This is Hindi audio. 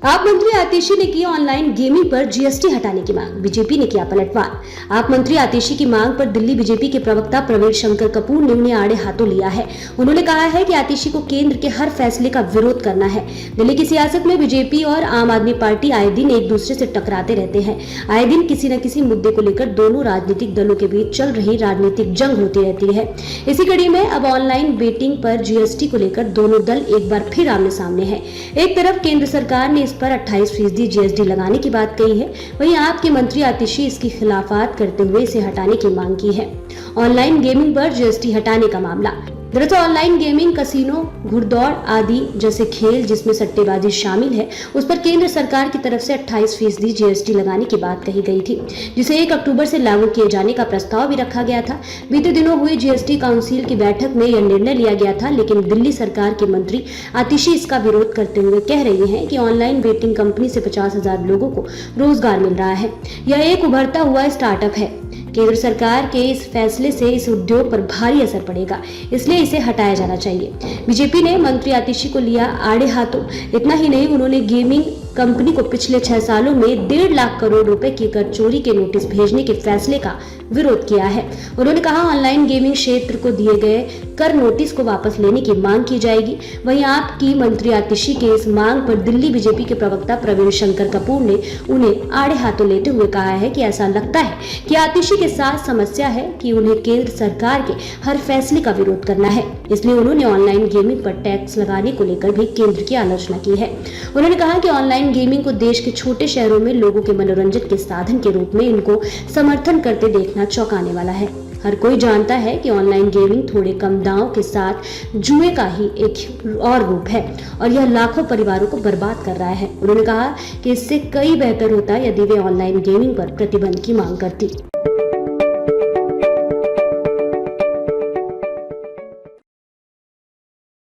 आप मंत्री आतिशी ने की ऑनलाइन गेमिंग पर जीएसटी हटाने की मांग, बीजेपी ने किया पलटवार। आप मंत्री आतिशी की मांग पर दिल्ली बीजेपी के प्रवक्ता प्रवीण शंकर कपूर ने उन्हें आड़े हाथों लिया है। उन्होंने कहा है कि आतिशी को केंद्र के हर फैसले का विरोध करना है। दिल्ली की सियासत में बीजेपी और आम आदमी पार्टी आए दिन एक दूसरे से टकराते रहते हैं। आए दिन किसी न किसी मुद्दे को लेकर दोनों राजनीतिक दलों के बीच चल रही राजनीतिक जंग होती रहती है। इसी कड़ी में अब ऑनलाइन बेटिंग पर जीएसटी को लेकर दोनों दल एक बार फिर आमने सामने हैं। एक तरफ केंद्र सरकार ने इस पर 28% जीएसटी लगाने की बात कही है, वहीं आपके मंत्री आतिशी इसकी खिलाफत करते हुए इसे हटाने की मांग की है। ऑनलाइन गेमिंग पर जीएसटी हटाने का मामला। दरअसल ऑनलाइन गेमिंग, कसिनो, घुड़दौड़ आदि जैसे खेल जिसमें सट्टेबाजी शामिल है, उस पर केंद्र सरकार की तरफ से 28% जीएसटी लगाने की बात कही गई थी, जिसे 1 अक्टूबर से लागू किए जाने का प्रस्ताव भी रखा गया था। बीते दिनों हुई जीएसटी काउंसिल की बैठक में यह निर्णय लिया गया था, लेकिन दिल्ली सरकार के मंत्री आतिशी इसका विरोध करते हुए कह रही हैं कि ऑनलाइन बेटिंग कंपनी से 50,000 लोगों को रोजगार मिल रहा है। यह एक उभरता हुआ स्टार्टअप है। केंद्र सरकार के इस फैसले से इस उद्योग पर भारी असर पड़ेगा, इसलिए इसे हटाया जाना चाहिए। बीजेपी ने मंत्री आतिशी को लिया आड़े हाथों। इतना ही नहीं, उन्होंने गेमिंग कंपनी को पिछले 6 सालों में 1.5 लाख करोड़ रुपए की कर चोरी के नोटिस भेजने के फैसले का विरोध किया है। उन्होंने कहा ऑनलाइन गेमिंग क्षेत्र को दिए गए कर नोटिस को वापस लेने की मांग की जाएगी। वहीं आपकी मंत्री आतिशी के इस मांग पर दिल्ली बीजेपी के प्रवक्ता प्रवीण शंकर कपूर ने उन्हें आड़े हाथों लेते हुए कहा है कि ऐसा लगता है कि आतिशी के साथ समस्या है कि उन्हें केंद्र सरकार के हर फैसले का विरोध करना है, इसलिए उन्होंने ऑनलाइन गेमिंग पर टैक्स लगाने को लेकर भी केंद्र की आलोचना की है। उन्होंने कहा कि ऑनलाइन गेमिंग को देश के छोटे शहरों में लोगों के मनोरंजन के साधन के रूप में इनको समर्थन करते देखना चौंकाने वाला है। हर कोई जानता है कि ऑनलाइन गेमिंग थोड़े कम दांव के साथ जुए का ही एक और रूप है और यह लाखों परिवारों को बर्बाद कर रहा है। उन्होंने कहा कि इससे कई बेहतर होता यदि वे ऑनलाइन गेमिंग पर प्रतिबंध की मांग करती।